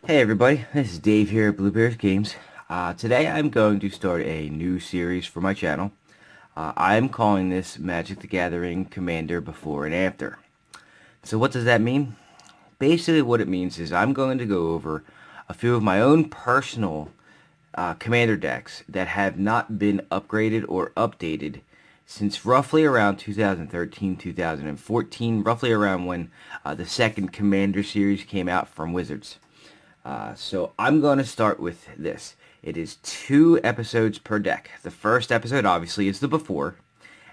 Hey everybody, this is Dave here at Blue Bears Games. Today I'm going to start a new series for my channel. I'm calling this Magic the Gathering Commander Before and After. So what does that mean? Basically what it means is I'm going to go over a few of my own personal Commander decks that have not been upgraded or updated since roughly around 2013, 2014, roughly around when the second Commander series came out from Wizards. So I'm going to start with this. It is 2 episodes per deck. The first episode obviously is the before,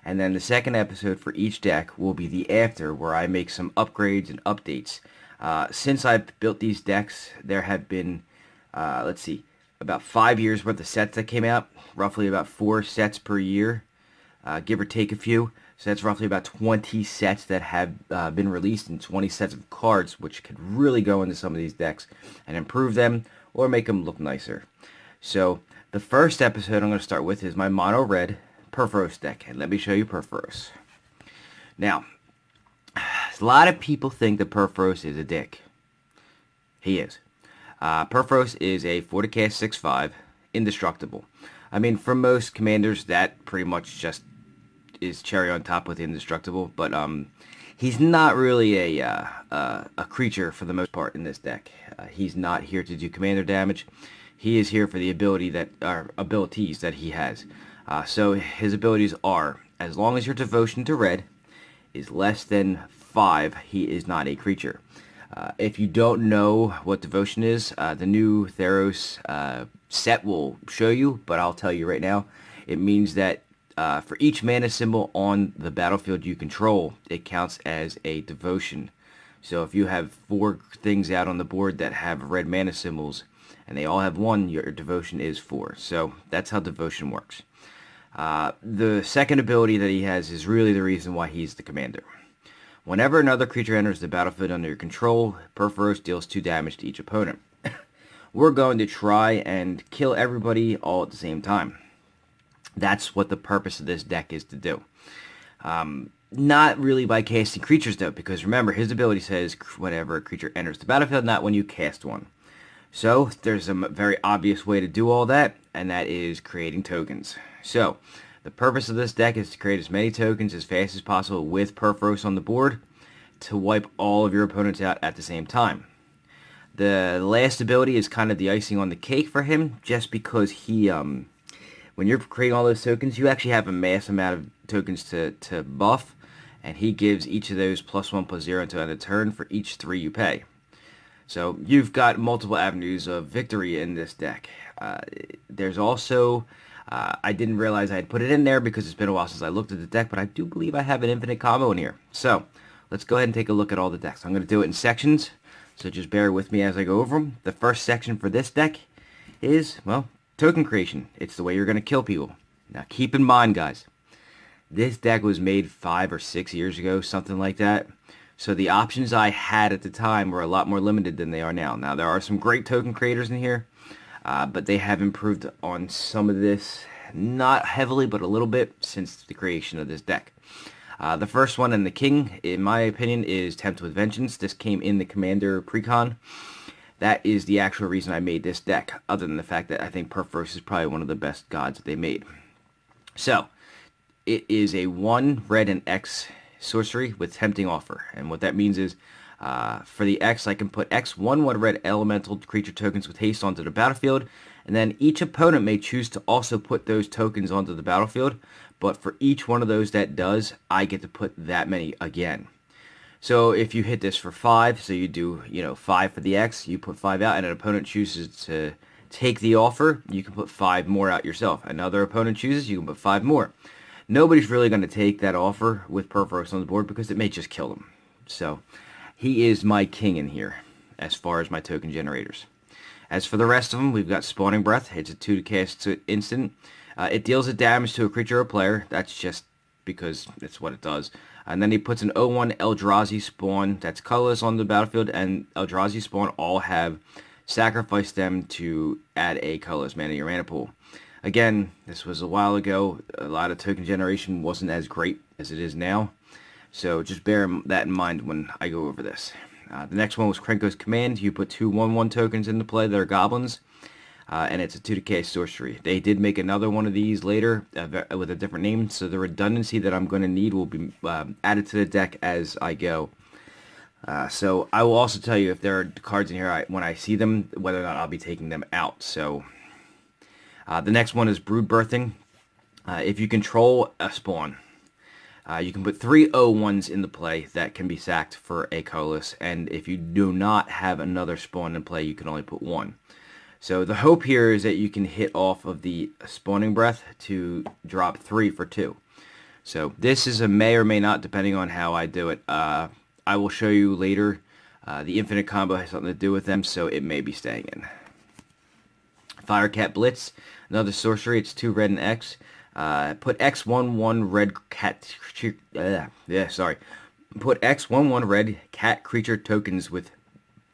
and then the second episode for each deck will be the after, where I make some upgrades and updates. Since I've built these decks, there have been, let's see, about 5 years worth of sets that came out, roughly about 4 sets per year, give or take a few. So that's roughly about 20 sets that have been released and 20 sets of cards, which could really go into some of these decks and improve them or make them look nicer. So the first episode I'm going to start with is my mono red Purphoros deck. And let me show you Purphoros. Now, a lot of people think that Purphoros is a dick. He is. Purphoros is a 4-cast 6/5, indestructible. I mean, for most commanders, that pretty much just is cherry on top with indestructible, but he's not really a creature for the most part in this deck. He's not here to do commander damage. He is here for the abilities that he has. So his abilities are, as long as your devotion to red is less than 5, he is not a creature. If you don't know what devotion is, the new Theros set will show you, but I'll tell you right now. It means that for each mana symbol on the battlefield you control, it counts as a devotion. So if you have 4 things out on the board that have red mana symbols, and they all have 1, your devotion is 4. So that's how devotion works. The second ability that he has is really the reason why he's the commander. Whenever another creature enters the battlefield under your control, Purphoros deals 2 damage to each opponent. We're going to try and kill everybody all at the same time. That's what the purpose of this deck is to do. Not really by casting creatures, though, because remember, his ability says whenever a creature enters the battlefield, not when you cast one. So, there's a very obvious way to do all that, and that is creating tokens. So, the purpose of this deck is to create as many tokens as fast as possible with Purphoros on the board to wipe all of your opponents out at the same time. The last ability is kind of the icing on the cake for him, just because he, when you're creating all those tokens, you actually have a mass amount of tokens to buff, and he gives each of those +1/+0 until end of turn for each 3 you pay. So you've got multiple avenues of victory in this deck. There's also, I didn't realize I had put it in there because it's been a while since I looked at the deck, but I do believe I have an infinite combo in here. So let's go ahead and take a look at all the decks. I'm going to do it in sections, so just bear with me as I go over them. The first section for this deck is, well, token creation. It's the way you're going to kill people. Now keep in mind, guys, this deck was made 5 or 6 years ago, something like that. So the options I had at the time were a lot more limited than they are now. Now there are some great token creators in here, but they have improved on some of this, not heavily, but a little bit since the creation of this deck. The first one, and the king, in my opinion, is Tempt with Vengeance. This came in the Commander Precon. That is the actual reason I made this deck, other than the fact that I think Purphoros is probably one of the best gods that they made. So, it is a 1 red and X sorcery with Tempting Offer. And what that means is, for the X, I can put X 1/1 red elemental creature tokens with haste onto the battlefield, and then each opponent may choose to also put those tokens onto the battlefield, but for each one of those that does, I get to put that many again. So if you hit this for 5, so you do, 5 for the X, you put 5 out, and an opponent chooses to take the offer, you can put 5 more out yourself. Another opponent chooses, you can put 5 more. Nobody's really going to take that offer with Purphoros on the board because it may just kill them. So he is my king in here as far as my token generators. As for the rest of them, we've got Spawning Breath. It's a 2-cast instant. It deals a damage to a creature or player. That's just because it's what it does. And then he puts an 0/1 Eldrazi spawn that's colorless on the battlefield, and Eldrazi spawn all have sacrifice them to add a colorless mana to your mana pool. Again, this was a while ago. A lot of token generation wasn't as great as it is now. So just bear that in mind when I go over this. The next one was Krenko's Command. You put two 1/1 tokens into play that are goblins, and it's a 2 decay sorcery. They did make another one of these later with a different name, so the redundancy that I'm going to need will be added to the deck as I go. So I will also tell you if there are cards in here when I see them, whether or not I'll be taking them out. So the next one is Brood Birthing. If you control a spawn, you can put 3 0/1s into play that can be sacked for a colorless, and if you do not have another spawn in play, you can only put one. So the hope here is that you can hit off of the spawning breath to drop 3 for 2. So this is a may or may not, depending on how I do it. I will show you later. The infinite combo has something to do with them, so it may be staying in. Firecat Blitz, another sorcery. It's 2 red and X. Put X 1/1 red cat. Put X 1/1 red cat creature tokens with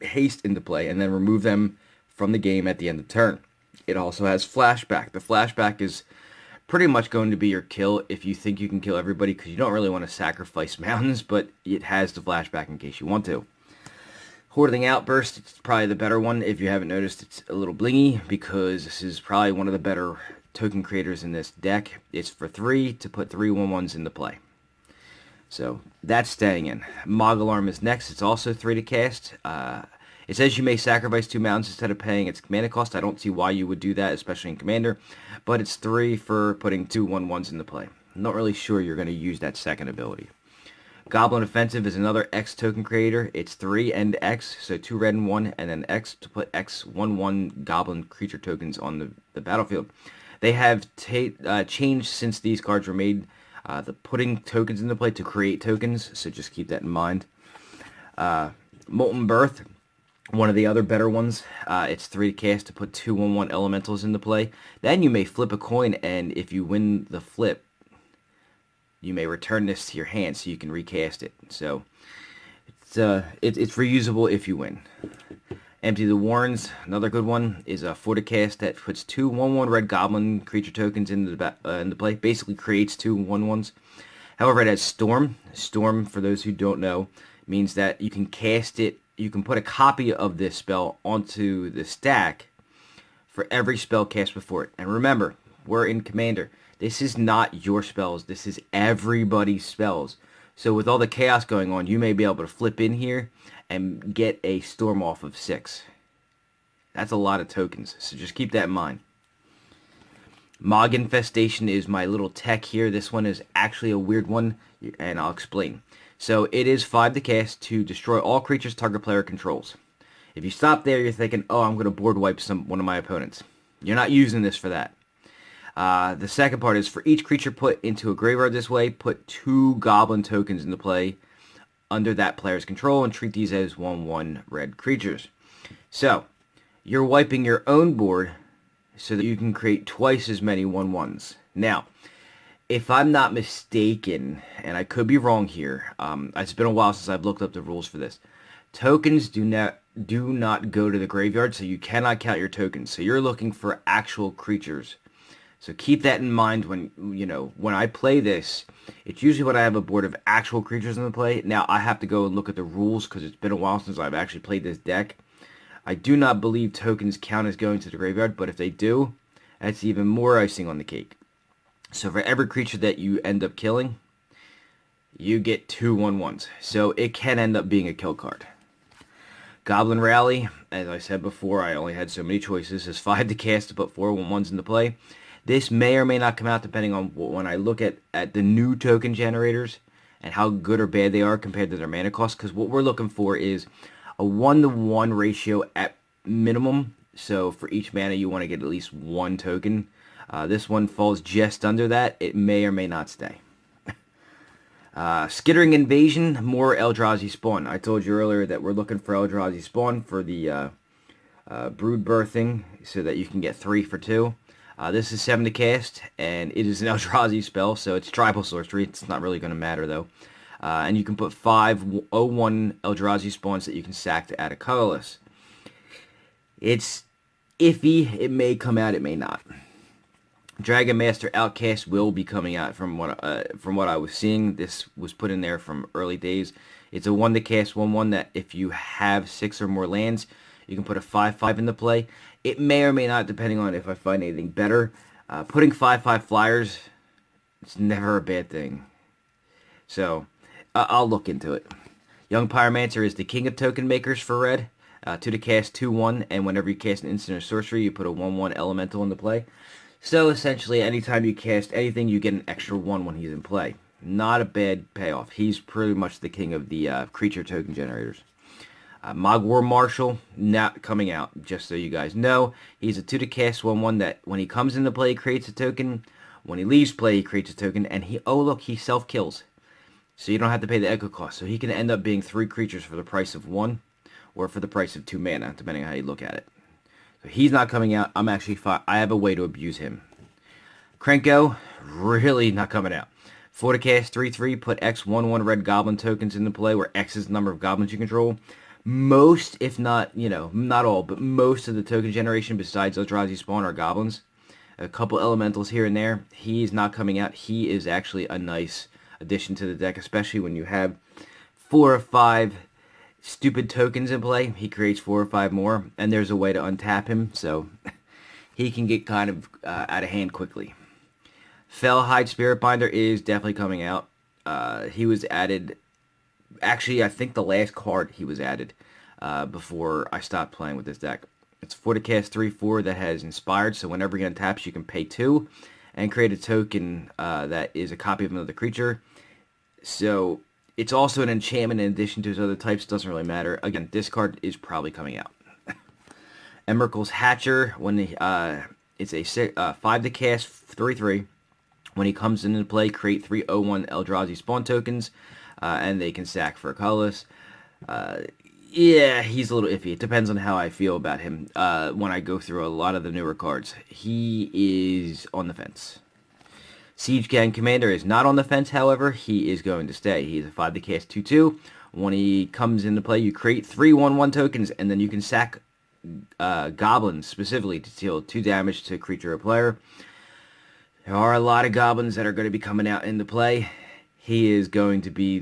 haste into play, and then remove them from the game at the end of turn. It also has flashback. The flashback is pretty much going to be your kill if you think you can kill everybody, because you don't really want to sacrifice mountains, but it has the flashback in case you want to. Hoarding Outburst, it's probably the better one. If you haven't noticed, it's a little blingy, because this is probably one of the better token creators in this deck. It's for 3 to put 3 1/1s into play. So that's staying in. Mog Alarm is next. It's also 3 to cast. It says you may sacrifice 2 mountains instead of paying its mana cost. I don't see why you would do that, especially in Commander. But it's 3 for putting 2 1/1s into play. I'm not really sure you're going to use that second ability. Goblin Offensive is another X token creator. It's 3 and X, so 2 red and 1, and then X to put X 1/1 Goblin creature tokens on the battlefield. They have changed since these cards were made, the putting tokens into play to create tokens, so just keep that in mind. Molten Birth, one of the other better ones. It's 3 to cast to put 2 1/1 elementals into play. Then you may flip a coin, and if you win the flip, you may return this to your hand so you can recast it. So it's reusable if you win. Empty the Warrens, another good one, is a 4 to cast that puts 2 1/1 red goblin creature tokens into play. Basically creates 2 1/1s. However, it has Storm. Storm, for those who don't know, means that you can cast it. You can put a copy of this spell onto the stack for every spell cast before it. And remember, we're in Commander. This is not your spells. This is everybody's spells. So with all the chaos going on, you may be able to flip in here and get a Storm off of 6. That's a lot of tokens, so just keep that in mind. Mog Infestation is my little tech here. This one is actually a weird one, and I'll explain. So it is 5 to cast to destroy all creatures target player controls. If you stop there, you're thinking, oh, I'm going to board wipe one of my opponents. You're not using this for that. The second part is for each creature put into a graveyard this way, put 2 goblin tokens into play under that player's control and treat these as 1/1 red creatures. So you're wiping your own board so that you can create twice as many 1/1s. Now, if I'm not mistaken, and I could be wrong here, it's been a while since I've looked up the rules for this. Tokens do not go to the graveyard, so you cannot count your tokens. So you're looking for actual creatures. So keep that in mind when I play this. It's usually when I have a board of actual creatures in the play. Now, I have to go and look at the rules because it's been a while since I've actually played this deck. I do not believe tokens count as going to the graveyard, but if they do, that's even more icing on the cake. So for every creature that you end up killing, you get 2 1/1s. So it can end up being a kill card. Goblin Rally, as I said before, I only had so many choices, is 5 to cast to put 4 1/1s into play. This may or may not come out depending on when I look at the new token generators and how good or bad they are compared to their mana cost, because what we're looking for is a 1-to-1 ratio at minimum. So for each mana you want to get at least 1 token. This one falls just under that. It may or may not stay. Skittering Invasion, more Eldrazi spawn. I told you earlier that we're looking for Eldrazi spawn for the Brood Birthing so that you can get 3 for 2. This is 7 to cast, and it is an Eldrazi spell, so it's tribal sorcery. It's not really going to matter, though. And you can put 5 0/1 Eldrazi spawns that you can sack to add a colorless. It's iffy. It may come out, it may not. Dragon Master Outcast will be coming out from what I was seeing. This was put in there from early days. It's a 1 to cast 1/1 that if you have 6 or more lands, you can put a 5/5 into play. It may or may not, depending on if I find anything better. Putting 5/5 flyers, it's never a bad thing. So, I'll look into it. Young Pyromancer is the king of token makers for red. 2 to cast 2/1, and whenever you cast an instant or sorcery, you put a 1/1 elemental into play. So essentially, anytime you cast anything, you get an extra 1 when he's in play. Not a bad payoff. He's pretty much the king of the creature token generators. Mogwar Marshal, not coming out, just so you guys know. He's a 2 to cast 1/1 that when he comes into play, he creates a token. When he leaves play, he creates a token. And he self-kills. So you don't have to pay the echo cost. So he can end up being 3 creatures for the price of 1, or for the price of 2 mana, depending on how you look at it. So he's not coming out. I'm actually fine. I have a way to abuse him. Krenko, really not coming out. 4 to cast 3/3, put X 1/1 red goblin tokens into play, where X is the number of goblins you control. Most, if not, not all, but most of the token generation besides Eldrazi spawn are goblins. A couple elementals here and there. He's not coming out. He is actually a nice addition to the deck, especially when you have 4 or 5 stupid tokens in play. He creates 4 or 5 more, and there's a way to untap him, so he can get kind of out of hand quickly. Fellhide Spiritbinder is definitely coming out. He was added, actually I think the last card he was added before I stopped playing with this deck. It's 4 to cast 3/4 that has Inspired, so whenever he untaps you can pay 2 and create a token that is a copy of another creature. So it's also an enchantment in addition to his other types. Doesn't really matter. Again, this card is probably coming out. Emerald's Hatcher, when it's a 5 to cast 3/3. When he comes into play, create 3 0/1 Eldrazi spawn tokens, and they can sack for a colorless. Yeah, he's a little iffy. It depends on how I feel about him when I go through a lot of the newer cards. He is on the fence. Siege Gang Commander is not on the fence, however. He is going to stay. He's a 5 to cast 2/2. When he comes into play, you create 3 1/1 tokens, and then you can sack goblins specifically to deal 2 damage to a creature or player. There are a lot of goblins that are going to be coming out into play. He is going to be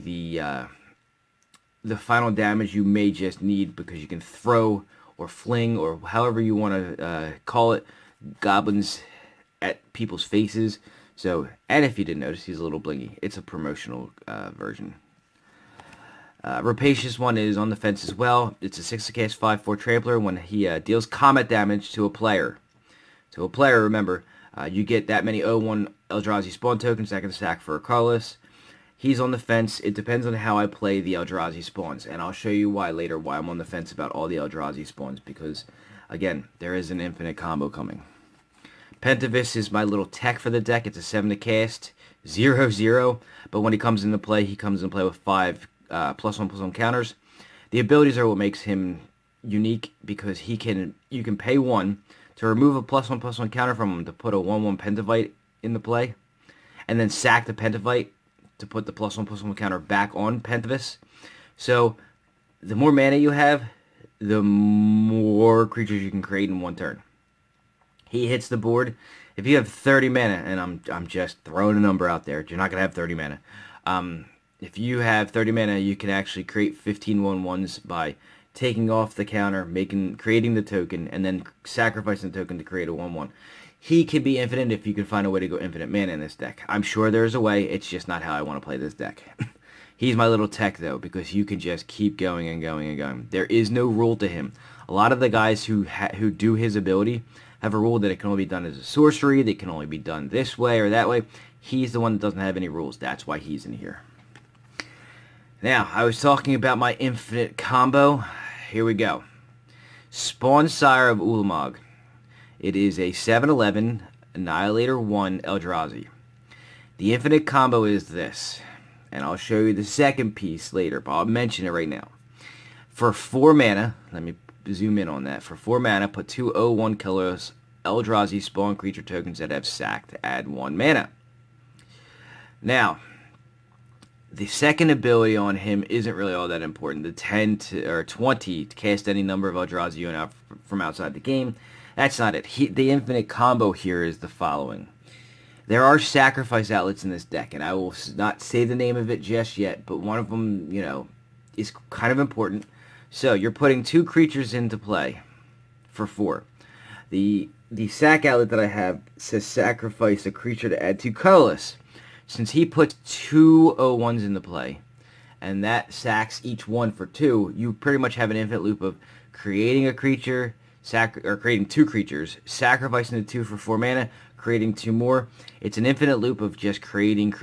the final damage you may just need, because you can throw or fling, or however you want to call it, goblins at people's faces. So, and if you didn't notice, he's a little blingy. It's a promotional version. Rapacious one is on the fence as well. It's a 6 to cast 5/4 trampler. When he deals combat damage to a player. To a player, remember, you get that many 0/1 Eldrazi spawn tokens that can sack for a colorless. He's on the fence. It depends on how I play the Eldrazi spawns, and I'll show you why later, why I'm on the fence about all the Eldrazi spawns, because, again, there is an infinite combo coming. Pentavis is my little tech for the deck. It's a 7 to cast, 0/0, but when he comes into play, he comes into play with 5 +1/+1 counters. The abilities are what makes him unique, because you can pay 1 to remove a +1/+1 counter from him to put a 1/1 Pentavite into play, and then sack the Pentavite to put the +1/+1 counter back on Pentavis. So the more mana you have, the more creatures you can create in one turn. He hits the board. If you have 30 mana, and I'm just throwing a number out there, you're not gonna have 30 mana. If you have 30 mana, you can actually create 15 1/1s by taking off the counter, creating the token, and then sacrificing the token to create a 1/1. He can be infinite if you can find a way to go infinite mana in this deck. I'm sure there's a way. It's just not how I want to play this deck. He's my little tech, though, because you can just keep going and going and going. There is no rule to him. A lot of the guys who do his ability have a rule that it can only be done as a sorcery. That can only be done this way or that way. He's the one that doesn't have any rules. That's why he's in here. Now, I was talking about my infinite combo. Here we go. Spawn Sire of Ulamog. It is a 7/11 Annihilator 1 Eldrazi. The infinite combo is this, and I'll show you the second piece later, but I'll mention it right now. For 4 mana, let me zoom in on that. For 4 mana, put 2 0/1 colorless Eldrazi spawn creature tokens that have sacked to add 1 mana. Now, the second ability on him isn't really all that important. The 20 to cast any number of Eldrazi units from outside the game. That's not it. The infinite combo here is the following. There are sacrifice outlets in this deck, and I will not say the name of it just yet, but one of them, is kind of important. So you're putting 2 creatures into play for 4. The sack outlet that I have says sacrifice a creature to add 2 colorless. Since he puts 2 0/1s into play, and that sacks each one for 2, you pretty much have an infinite loop of creating a creature, or creating 2 creatures, sacrificing the 2 for 4 mana, creating 2 more. It's an infinite loop of just creating.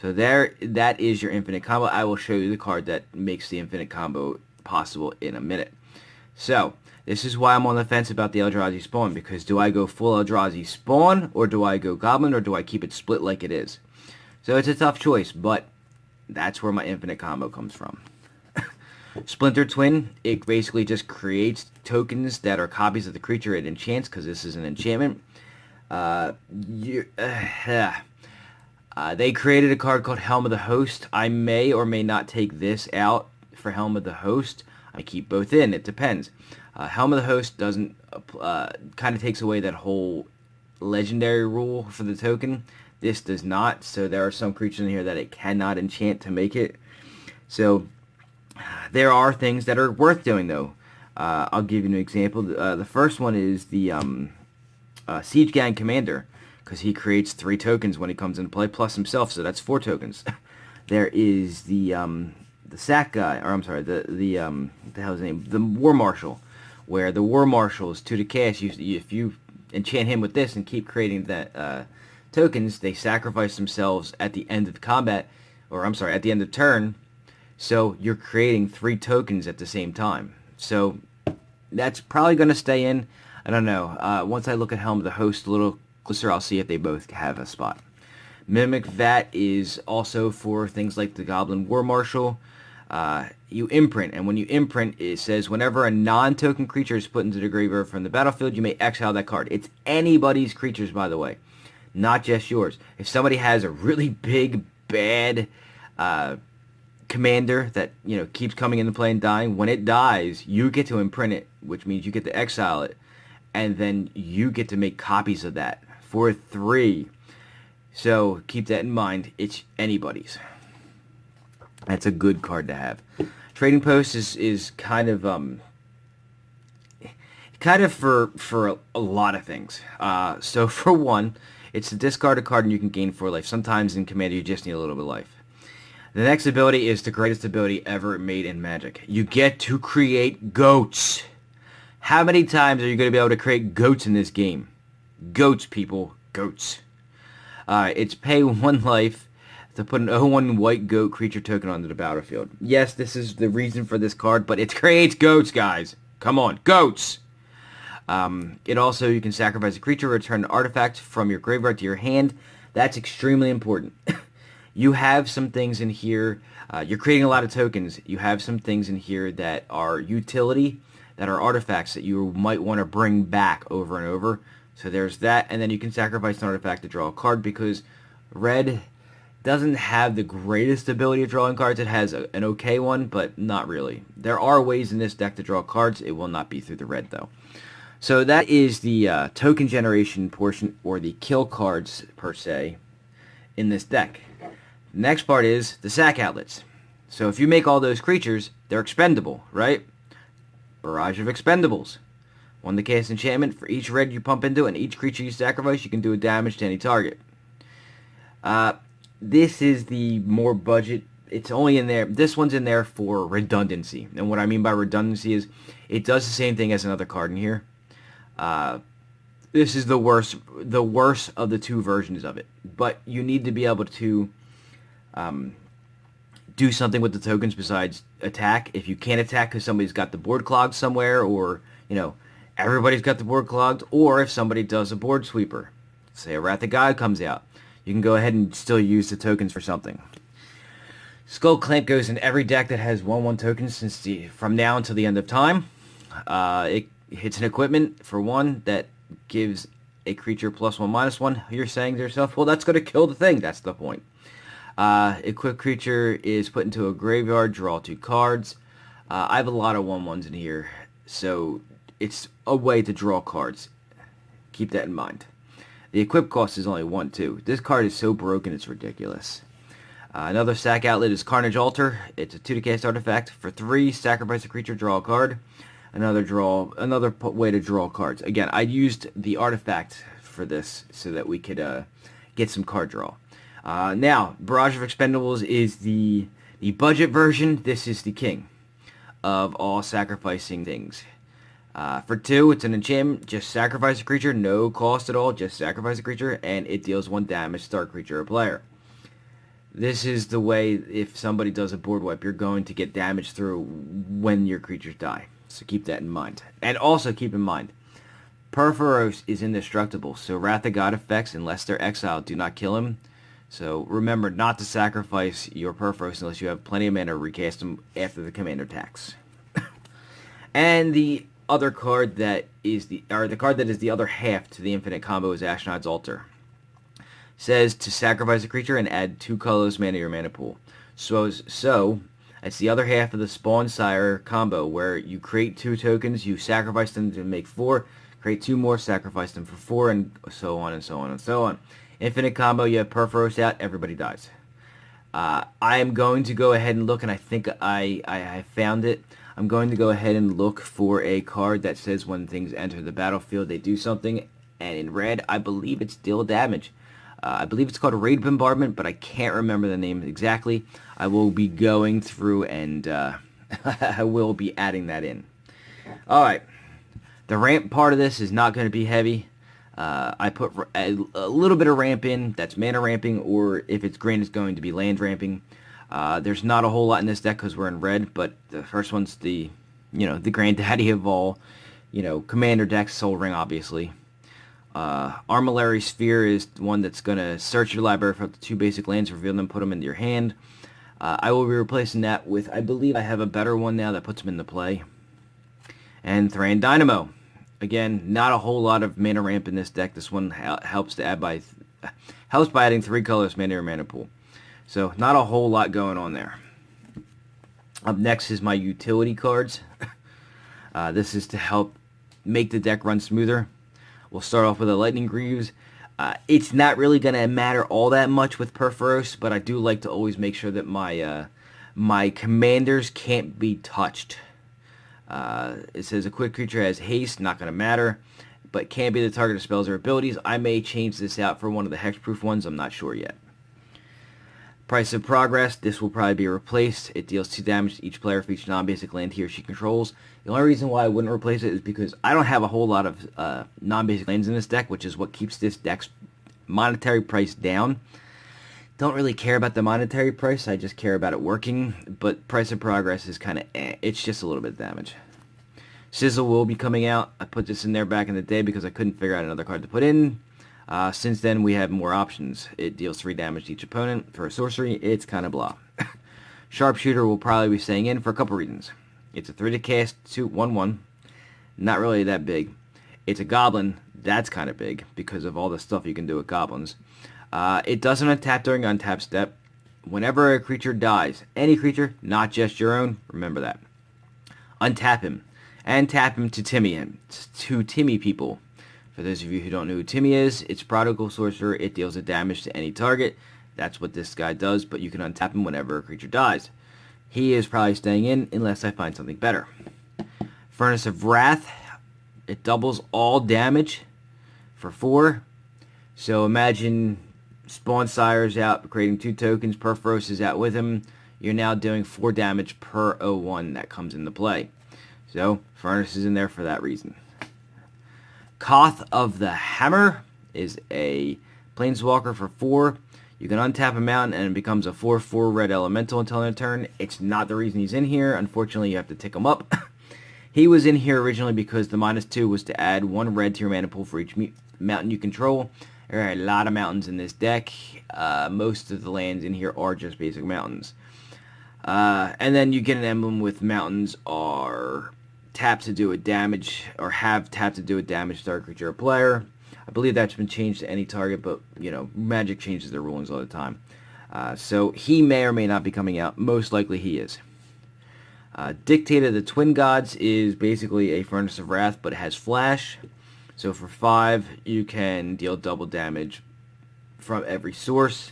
So that is your infinite combo. I will show you the card that makes the infinite combo possible in a minute. So, this is why I'm on the fence about the Eldrazi spawn, because do I go full Eldrazi spawn, or do I go Goblin, or do I keep it split like it is? So it's a tough choice, but that's where my infinite combo comes from. Splinter Twin, it basically just creates tokens that are copies of the creature it enchants, because this is an enchantment. They created a card called Helm of the Host. I may or may not take this out for Helm of the Host. I keep both in. It depends. Helm of the Host doesn't kind of takes away that whole legendary rule for the token. This does not. So there are some creatures in here that it cannot enchant to make it. So there are things that are worth doing, though. I'll give you an example. The first one is the Siege Gang Commander, because he creates 3 tokens when he comes into play, plus himself, so that's 4 tokens. There is the sack guy, or I'm sorry, what the hell is his name? The War Marshal, where the War Marshal is 2 to cast. If you enchant him with this and keep creating that tokens, they sacrifice themselves at the end of combat, or I'm sorry, at the end of turn. So you're creating 3 tokens at the same time. So that's probably going to stay in. I don't know. Once I look at Helm of the Host a little closer, I'll see if they both have a spot. Mimic Vat is also for things like the Goblin War Marshal. You imprint, and when you imprint, it says whenever a non-token creature is put into the graveyard from the battlefield, you may exile that card. It's anybody's creatures, by the way, not just yours. If somebody has a really big, bad commander that keeps coming into play and dying, when it dies, you get to imprint it, which means you get to exile it, and then you get to make copies of that for 3. So keep that in mind. It's anybody's. That's a good card to have. Trading Post is kind of for a lot of things. So for one, it's to discard a card and you can gain 4 life. Sometimes in Commander you just need a little bit of life. The next ability is the greatest ability ever made in Magic. You get to create goats. How many times are you going to be able to create goats in this game? Goats, people. Goats. It's pay 1 life to put an 0/1 white goat creature token onto the battlefield. Yes, this is the reason for this card, but it creates goats, guys. Come on, goats! It also, you can sacrifice a creature, return an artifact from your graveyard to your hand. That's extremely important. You have some things in here, you're creating a lot of tokens. You have some things in here that are utility, that are artifacts that you might want to bring back over and over. So there's that, and then you can sacrifice an artifact to draw a card, because red doesn't have the greatest ability of drawing cards. It has an okay one, but not really. There are ways in this deck to draw cards. It will not be through the red, though. So that is the token generation portion, or the kill cards, per se, in this deck. The next part is the sack outlets. So if you make all those creatures, they're expendable, right? Barrage of expendables. 1 to cast enchantment. For each red you pump into it, and each creature you sacrifice, you can do a damage to any target. This is the more budget. It's only in there. This one's in there for redundancy. And what I mean by redundancy is it does the same thing as another card in here. This is the worst of the 2 versions of it. But you need to be able to do something with the tokens besides attack. If you can't attack because somebody's got the board clogged somewhere, or everybody's got the board clogged, or if somebody does a board sweeper, say a Wrath of God comes out, you can go ahead and still use the tokens for something. Skull Clamp goes in every deck that has 1/1 tokens from now until the end of time. It hits an equipment for 1 that gives a creature +1/-1. You're saying to yourself, well, that's going to kill the thing. That's the point. Equipped creature is put into a graveyard, draw 2 cards. I have a lot of 1/1s in here, so it's a way to draw cards. Keep that in mind. The equip cost is only 1, too. This card is so broken, it's ridiculous. Another sack outlet is Carnage Altar. It's a 2 to cast artifact. For 3, sacrifice a creature, draw a card. Another way to draw cards. Again, I used the artifact for this so that we could get some card draw. Now, Barrage of Expendables is the budget version. This is the king of all sacrificing things. For 2, it's an enchantment. Just sacrifice a creature, no cost at all. Just sacrifice a creature, and it deals 1 damage to start creature or player. This is the way if somebody does a board wipe, you're going to get damage through when your creatures die. So keep that in mind. And also keep in mind, Purphoros is indestructible, so Wrath of God effects, unless they're exiled, do not kill him. So remember not to sacrifice your Purphoros unless you have plenty of mana to recast them after the commander attacks. And the other card that is the card that is the other half to the infinite combo is Ashnod's Altar. Says to sacrifice a creature and add 2 colorless mana to your mana pool. So it's the other half of the Spawn Sire combo where you create 2 tokens, you sacrifice them to make 4, create 2 more, sacrifice them for 4, and so on and so on and so on. Infinite combo, you have Purphoros out, everybody dies. I am going to go ahead and look, and I think I found it. I'm going to go ahead and look for a card that says when things enter the battlefield, they do something, and in red, I believe it's deal damage. I believe it's called Raid Bombardment, but I can't remember the name exactly. I will be going through and I will be adding that in. Alright, the ramp part of this is not going to be heavy. I put a little bit of ramp in, that's mana ramping, or if it's green, it's going to be land ramping. There's not a whole lot in this deck because we're in red, but the first one's the granddaddy of all, commander decks, Soul Ring, obviously. Armillary Sphere is one that's going to search your library for up to 2 basic lands, reveal them, put them into your hand. I will be replacing that with, I believe I have a better one now that puts them into play. And Thran Dynamo. Again, not a whole lot of mana ramp in this deck. This one helps by adding 3 colors mana to your mana pool. So, not a whole lot going on there. Up next is my utility cards. This is to help make the deck run smoother. We'll start off with a Lightning Greaves. It's not really going to matter all that much with Purphoros, but I do like to always make sure that my commanders can't be touched. It says a quick creature has haste, not going to matter, but can't be the target of spells or abilities. I may change this out for one of the hexproof ones, I'm not sure yet. Price of Progress, this will probably be replaced. It deals 2 damage to each player for each non-basic land he or she controls. The only reason why I wouldn't replace it is because I don't have a whole lot of non-basic lands in this deck, which is what keeps this deck's monetary price down. Don't really care about the monetary price, I just care about it working, but Price of Progress is kind of it's just a little bit of damage. Sizzle will be coming out. I put this in there back in the day because I couldn't figure out another card to put in. Since then, we have more options. It deals 3 damage to each opponent. For a sorcery, it's kind of blah. Sharpshooter will probably be staying in for a couple reasons. It's a 3 to cast, 1/1. Not really that big. It's a goblin. That's kind of big because of all the stuff you can do with goblins. It doesn't untap during untap step. Whenever a creature dies, any creature, not just your own, remember that. Untap him. And tap him to Timmy people. For those of you who don't know who Timmy is, it's Prodigal Sorcerer. It deals a damage to any target. That's what this guy does, but you can untap him whenever a creature dies. He is probably staying in unless I find something better. Furnace of Wrath. It doubles all damage for 4. So imagine Spawn Sire's out, creating 2 tokens. Purphoros is out with him. You're now doing 4 damage per 01 that comes into play. So, Furnace is in there for that reason. Koth of the Hammer is a Planeswalker for 4. You can untap a mountain and it becomes a 4/4 red elemental until end of turn. It's not the reason he's in here. Unfortunately, you have to tick him up. He was in here originally because the -2 was to add 1 red to your mana pool for each mountain you control. There are a lot of mountains in this deck. Most of the lands in here are just basic mountains. And then you get an emblem with mountains are tap to do a damage, or have tap to do a damage to target creature or player. I believe that's been changed to any target, but, Magic changes their rulings all the time. So he may or may not be coming out. Most likely he is. Dictator of the Twin Gods is basically a Furnace of Wrath, but it has Flash. So for 5, you can deal double damage from every source.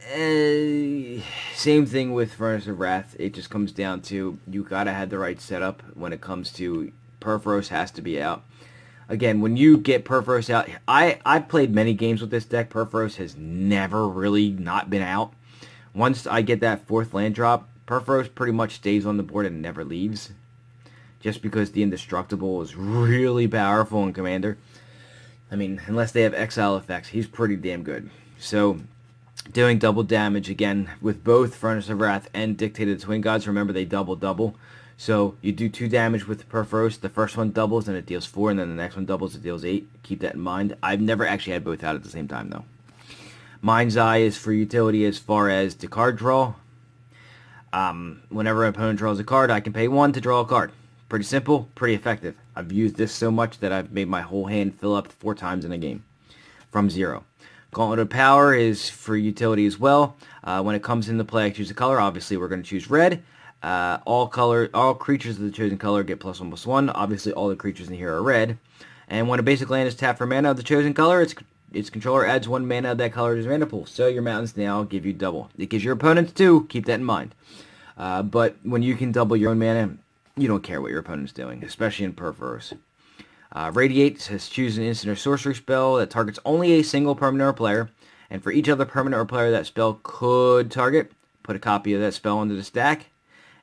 Same thing with Furnace of Wrath. It just comes down to you gotta have the right setup when it comes to Purphoros has to be out. Again, when you get Purphoros out, I've played many games with this deck. Purphoros has never really not been out. Once I get that 4th land drop, Purphoros pretty much stays on the board and never leaves. Just because the Indestructible is really powerful in Commander. I mean, unless they have exile effects, he's pretty damn good. So, doing double damage again with both Furnace of Wrath and Dictated Twin Gods. Remember, they double. So, you do 2 damage with Purphoros. The first one doubles and it deals 4, and then the next one doubles, it deals 8. Keep that in mind. I've never actually had both out at the same time, though. Mind's Eye is for utility as far as the card draw. Whenever an opponent draws a card, I can pay 1 to draw a card. Pretty simple, pretty effective. I've used this so much that I've made my whole hand fill up 4 times in a game from 0. Gauntlet of Power is for utility as well. When it comes into play, I choose a color. Obviously, we're going to choose red. All creatures of the chosen color get +1/+1. Obviously, all the creatures in here are red. And when a basic land is tapped for mana of the chosen color, its controller adds 1 mana of that color to his mana pool. So your mountains now give you double. It gives your opponents 2. Keep that in mind. But when you can double your own mana, you don't care what your opponent's doing, especially in Purphoros. Radiate says choose an instant or sorcery spell that targets only a single permanent or player, and for each other permanent or player that spell could target, put a copy of that spell into the stack,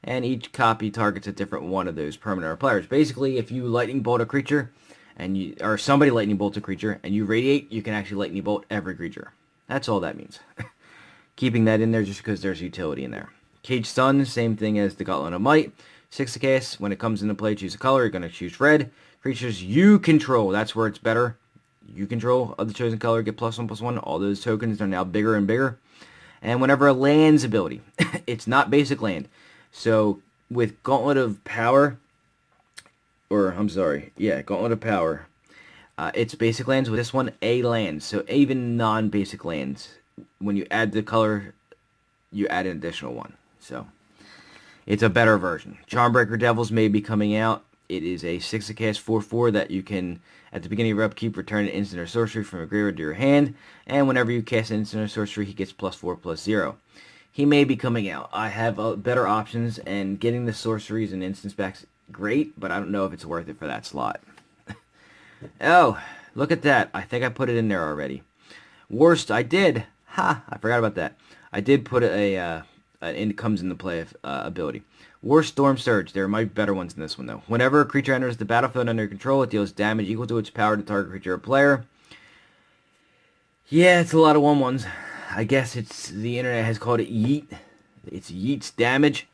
and each copy targets a different one of those permanent or players. Basically, if you lightning bolt a creature, or somebody lightning bolts a creature, and you radiate, you can actually lightning bolt every creature. That's all that means. Keeping that in there just because there's utility in there. Cage Stun, same thing as the Gauntlet of Might. 6 to cast. When it comes into play, choose a color. You're going to choose red. Creatures you control, that's where it's better. You control of the chosen color, get +1/+1. All those tokens are now bigger and bigger. And whenever a land's ability, it's not basic land. So with Gauntlet of Power, Gauntlet of Power, it's basic lands. With this one, a land. So even non-basic lands, when you add the color, you add an additional one. So it's a better version. Charmbreaker Devils may be coming out. It is a 6 to cast 4/4 that you can, at the beginning of your upkeep, return an instant or sorcery from your graveyard to your hand. And whenever you cast an instant or sorcery, he gets +4/+0. He may be coming out. I have better options, and getting the sorceries and instants back great, but I don't know if it's worth it for that slot. Oh, look at that. I think I put it in there already. Worst, I did. Ha, I forgot about that. I did put an comes into play ability. War Storm Surge. There might be better ones than this one, though. Whenever a creature enters the battlefield under control, it deals damage equal to its power to target creature or player. Yeah, it's a lot of 1/1s. I guess the internet has called it Yeet. It's Yeet's damage.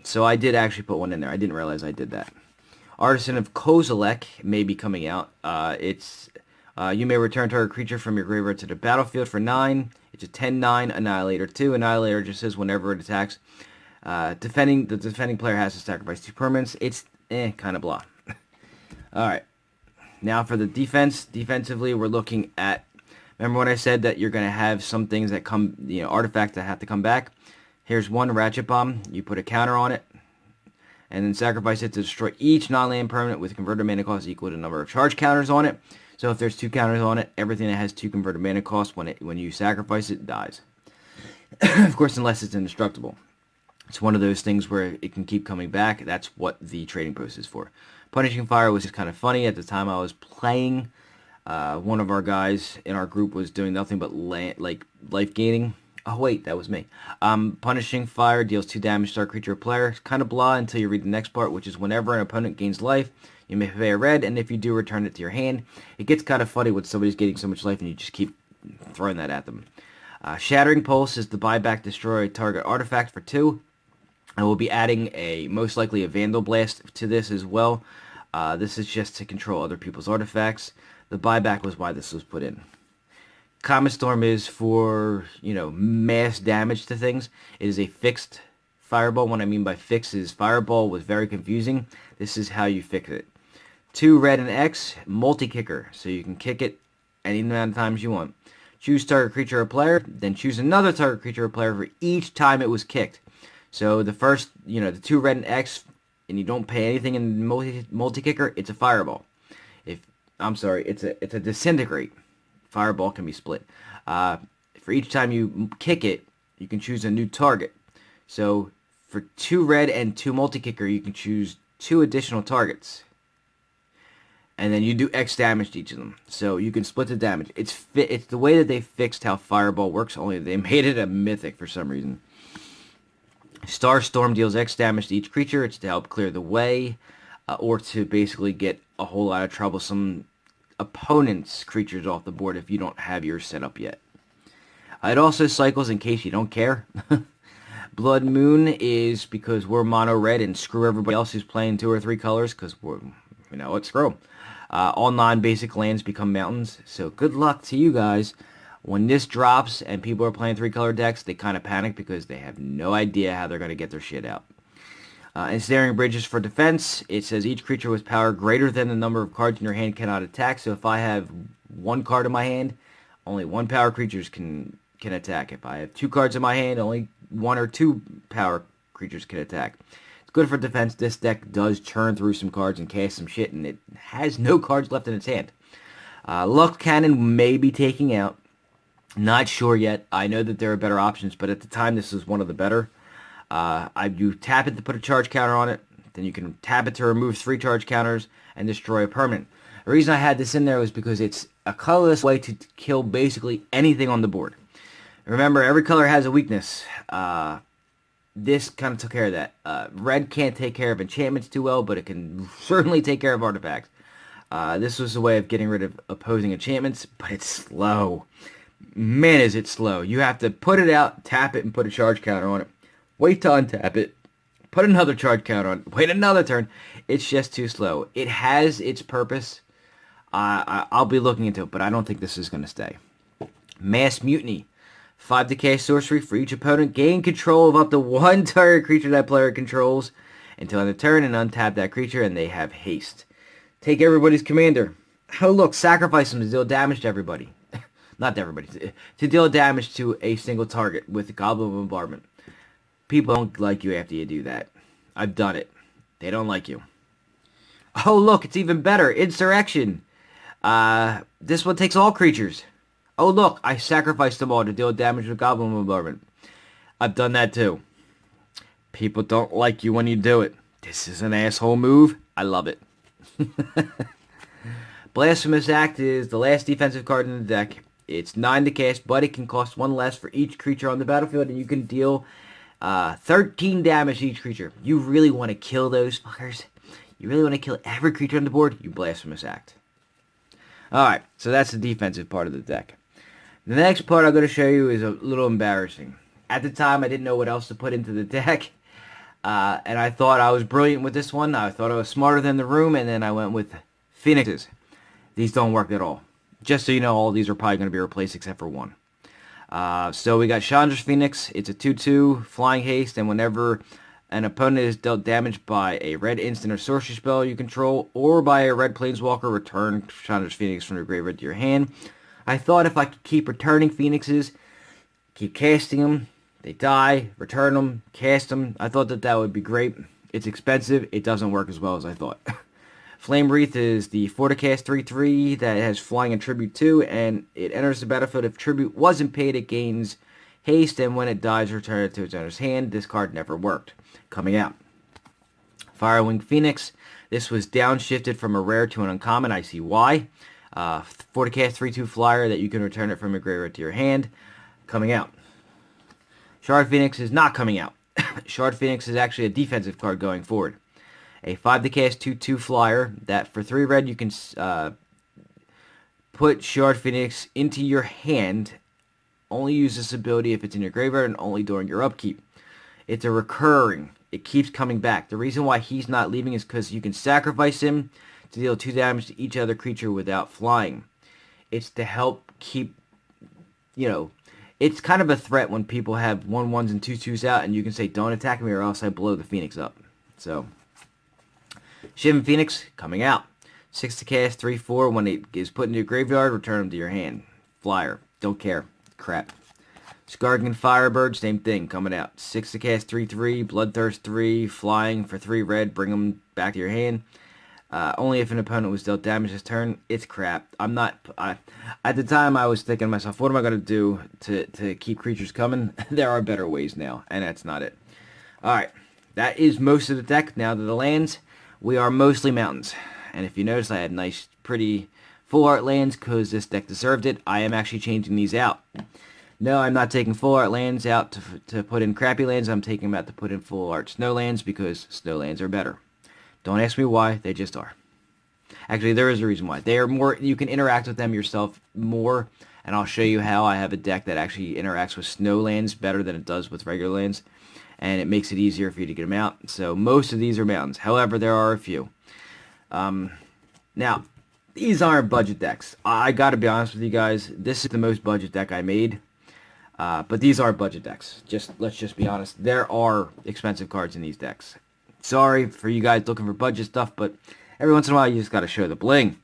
So I did actually put one in there. I didn't realize I did that. Artisan of Kozilek may be coming out. You may return target creature from your graveyard to the battlefield for 9. It's a 10/9 Annihilator 2. Annihilator just says whenever it attacks, the defending player has to sacrifice 2 permanents. It's kind of blah. Alright. Now for the defense. Defensively, we're looking at, remember when I said that you're going to have some things that come, artifacts that have to come back? Here's one, Ratchet Bomb. You put a counter on it, and then sacrifice it to destroy each non-land permanent with converted mana cost equal to the number of charge counters on it. So if there's 2 counters on it, everything that has 2 converted mana costs, when you sacrifice it, dies. Of course, unless it's indestructible. It's one of those things where it can keep coming back. That's what the trading post is for. Punishing Fire was just kind of funny. At the time I was playing, one of our guys in our group was doing nothing but life gaining. Oh wait, that was me. Punishing Fire deals 2 damage to our creature or player. It's kind of blah until you read the next part, which is whenever an opponent gains life, you may pay a red, and if you do, return it to your hand. It gets kind of funny when somebody's getting so much life and you just keep throwing that at them. Shattering Pulse is the buyback destroy target artifact for 2. I will be adding most likely a Vandal Blast to this as well. This is just to control other people's artifacts. The buyback was why this was put in. Comet Storm is for, mass damage to things. It is a fixed fireball. What I mean by fix is fireball was very confusing. This is how you fix it. 2 red and X, multi-kicker. So you can kick it any amount of times you want. Choose target creature or player, then choose another target creature or player for each time it was kicked. So the first, the 2 red and X, and you don't pay anything in multi-kicker, it's a fireball. It's a disintegrate. Fireball can be split. For each time you kick it, you can choose a new target. So for 2 red and 2 multi-kicker, you can choose 2 additional targets. And then you do X damage to each of them. So you can split the damage. It's the way that they fixed how Fireball works, only they made it a mythic for some reason. Star Storm deals X damage to each creature. It's to help clear the way, or to basically get a whole lot of troublesome opponents' creatures off the board if you don't have yours set up yet. It also cycles in case you don't care. Blood Moon is because we're mono red and screw everybody else who's playing 2 or 3 colors, because we're, you know what, screw them. All non-basic lands become mountains, so good luck to you guys. When this drops and people are playing 3-color decks, they kind of panic because they have no idea how they're going to get their shit out. Ensnaring Bridges for defense. It says each creature with power greater than the number of cards in your hand cannot attack. So if I have 1 card in my hand, only 1 power creatures can attack. If I have 2 cards in my hand, only 1 or 2 power creatures can attack. It's good for defense. This deck does churn through some cards and cast some shit, and it has no cards left in its hand. Luck Cannon may be taking out. Not sure yet. I know that there are better options, but at the time this is one of the better. You tap it to put a charge counter on it, then you can tap it to remove 3 charge counters and destroy a permanent. The reason I had this in there was because it's a colorless way to kill basically anything on the board. Remember, every color has a weakness. This kind of took care of that. Red can't take care of enchantments too well, but it can certainly take care of artifacts. This was a way of getting rid of opposing enchantments, but it's slow. Man, is it slow. You have to put it out, tap it, and put a charge counter on it. Wait to untap it, put another charge counter on it, wait another turn. It's just too slow. It has its purpose. I'll be looking into it, but I don't think this is going to stay. Mass Mutiny. 5 to cast sorcery for each opponent. Gain control of up to 1 target creature that player controls until end of turn and untap that creature, and they have haste. Take everybody's commander. Oh, look, sacrifice them to deal damage to everybody. Not to everybody. To deal damage to a single target with Goblin Bombardment. People don't like you after you do that. I've done it. They don't like you. Oh, look, it's even better. Insurrection. This one takes all creatures. Oh, look, I sacrificed them all to deal damage with Goblin Bombardment. I've done that too. People don't like you when you do it. This is an asshole move. I love it. Blasphemous Act is the last defensive card in the deck. It's 9 to cast, but it can cost 1 less for each creature on the battlefield, and you can deal 13 damage to each creature. You really want to kill those fuckers? You really want to kill every creature on the board? You Blasphemous Act. Alright, so that's the defensive part of the deck. The next part I'm going to show you is a little embarrassing. At the time, I didn't know what else to put into the deck. And I thought I was brilliant with this one. I thought I was smarter than the room, and then I went with Phoenixes. These don't work at all. Just so you know, all these are probably going to be replaced except for 1. So we got Chandra's Phoenix. It's a 2/2 flying haste, and whenever an opponent is dealt damage by a red instant or sorcery spell you control, or by a red planeswalker, return Chandra's Phoenix from your graveyard to your hand. I thought if I could keep returning Phoenixes, keep casting them, they die, return them, cast them, I thought that would be great. It's expensive. It doesn't work as well as I thought. Flame Wreath is the 4 to cast 3/3 that has flying and tribute 2, and it enters the battlefield. If tribute wasn't paid, it gains haste, and when it dies, return it to its owner's hand. This card never worked. Coming out. Firewing Phoenix. This was downshifted from a rare to an uncommon. I see why. 4 to cast 3/2 flyer that you can return it from your graveyard to your hand. Coming out. Shard Phoenix is not coming out. Shard Phoenix is actually a defensive card going forward. A 5 to cast 2/2 flyer that for 3 red you can put Shard Phoenix into your hand. Only use this ability if it's in your graveyard and only during your upkeep. It's a recurring. It keeps coming back. The reason why he's not leaving is because you can sacrifice him to deal 2 damage to each other creature without flying. It's to help keep, it's kind of a threat when people have 1/1s and 2/2s out, and you can say, don't attack me or else I blow the Phoenix up. So, Shivan Phoenix, coming out. 6 to cast, 3/4. When it is put into your graveyard, return them to your hand. Flyer. Don't care. Crap. Skargan Firebird, same thing, coming out. 6 to cast, 3/3. Bloodthirst 3. Flying for 3 red. Bring them back to your hand. Only if an opponent was dealt damage this turn. It's crap. At the time, I was thinking to myself, what am I going to do to keep creatures coming? There are better ways now, and that's not it. Alright, that is most of the deck. Now to the lands, we are mostly mountains. And if you notice, I had nice, pretty full art lands because this deck deserved it. I am actually changing these out. No, I'm not taking full art lands out to put in crappy lands. I'm taking them out to put in full art snow lands because snow lands are better. Don't ask me why, they just are. Actually, there is a reason why. They are more, you can interact with them yourself more, and I'll show you how. I have a deck that actually interacts with snow lands better than it does with regular lands, and it makes it easier for you to get them out. So most of these are mountains. However, there are a few. Now, these aren't budget decks. I gotta be honest with you guys, this is the most budget deck I made. But these are budget decks. Let's just be honest. There are expensive cards in these decks. Sorry for you guys looking for budget stuff, but every once in a while you just gotta show the bling.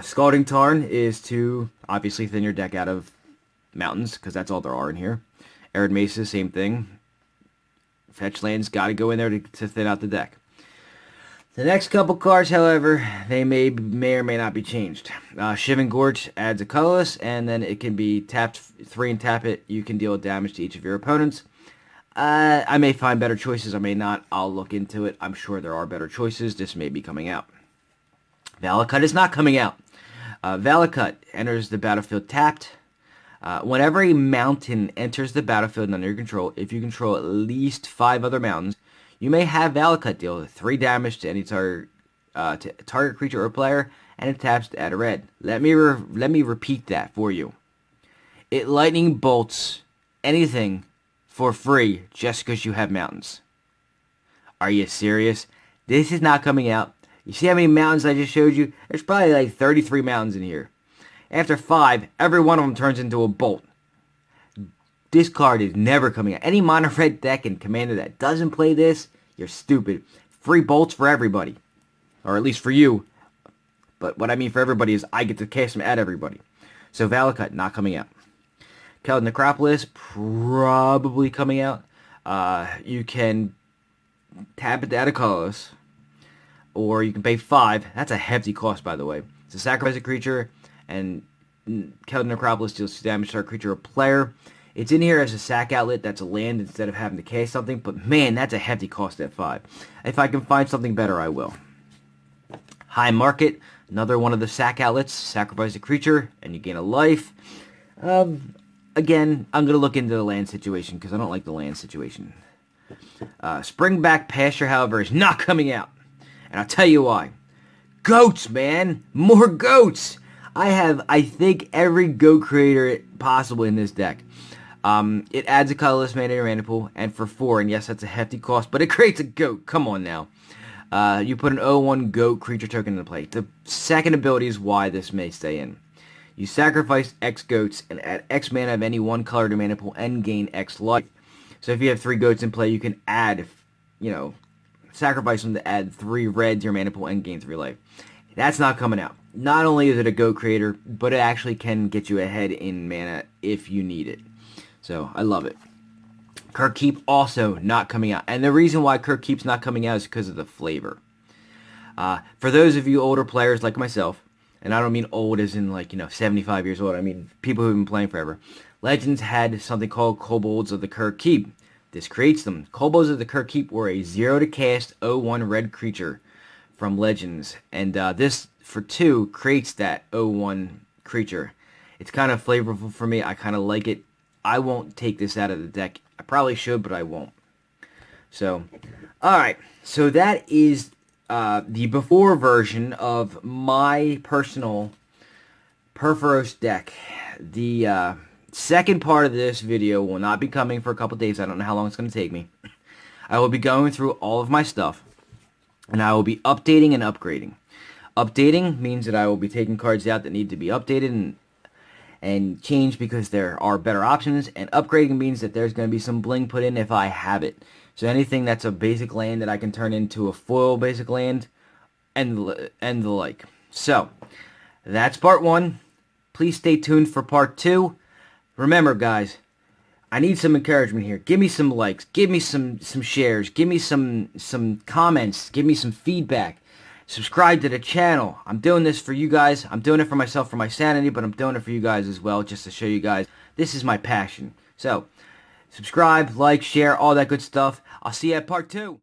Scalding Tarn is to obviously thin your deck out of mountains, because that's all there are in here. Arid Mesa, same thing. Fetch lands gotta go in there to thin out the deck. The next couple cards, however, they may or may not be changed. Shiving Gorge adds a colorless, and then it can be tapped 3 and tap it. You can deal damage to each of your opponents. I may find better choices, I may not. I'll look into it. I'm sure there are better choices. This may be coming out. Valakut is not coming out. Valakut enters the battlefield tapped. Whenever a mountain enters the battlefield under your control, if you control at least 5 other mountains, you may have Valakut deal 3 damage to any target creature or player, and it taps to add a red. Let me repeat that for you. It lightning bolts anything for free just because you have mountains. Are you serious? This is not coming out. You see how many mountains I just showed you? There's probably like 33 mountains in here. After 5, every one of them turns into a bolt. This card is never coming out. Any mono red deck and commander that doesn't play this, you're stupid. Free bolts for everybody. Or at least for you. But what I mean for everybody is I get to cast them at everybody. So Valakut, not coming out. Keldon Necropolis, probably coming out. You can tap it to add a colorless. Or you can pay 5. That's a hefty cost, by the way. To sacrifice a creature, and Keldon Necropolis deals damage to our creature or player. It's in here as a sack outlet. That's a land instead of having to cast something. But man, that's a hefty cost at 5. If I can find something better, I will. High Market, another one of the sack outlets. Sacrifice a creature, and you gain a life. Again, I'm going to look into the land situation, because I don't like the land situation. Springback Pasture, however, is not coming out. And I'll tell you why. Goats, man! More goats! I have, I think, every goat creator possible in this deck. It adds a colorless mana to your mana pool, and for 4, and yes, that's a hefty cost, but it creates a goat. Come on now. You put an 0/1 goat creature token into play. The second ability is why this may stay in. You sacrifice X goats and add X mana of any one color to mana pool and gain X life. So if you have 3 goats in play, you can add, sacrifice them to add 3 red to your mana pool and gain 3 life. That's not coming out. Not only is it a goat creator, but it actually can get you ahead in mana if you need it. So, I love it. Kirkkeep also not coming out. And the reason why Kirkkeep's not coming out is because of the flavor. For those of you older players like myself, and I don't mean old as in 75 years old, I mean people who've been playing forever. Legends had something called Kobolds of the Kirkkeep. This creates them. Kobolds of the Kirkkeep were a 0 to cast 0/1 red creature from Legends. And this, for 2, creates that 0/1 creature. It's kind of flavorful for me. I kind of like it. I won't take this out of the deck. I probably should, but I won't. So, alright. So that is the before version of my personal Purphoros deck. The second part of this video will not be coming for a couple days. I don't know how long it's going to take me. I will be going through all of my stuff, and I will be updating and upgrading. Updating means that I will be taking cards out that need to be updated and changed because there are better options, and upgrading means that there's going to be some bling put in if I have it. So anything that's a basic land that I can turn into a foil basic land, and the like. So, that's part 1. Please stay tuned for part 2. Remember, guys, I need some encouragement here. Give me some likes. Give me some shares. Give me some comments. Give me some feedback. Subscribe to the channel. I'm doing this for you guys. I'm doing it for myself, for my sanity, but I'm doing it for you guys as well, just to show you guys this is my passion. So, subscribe, like, share, all that good stuff. I'll see you at part 2.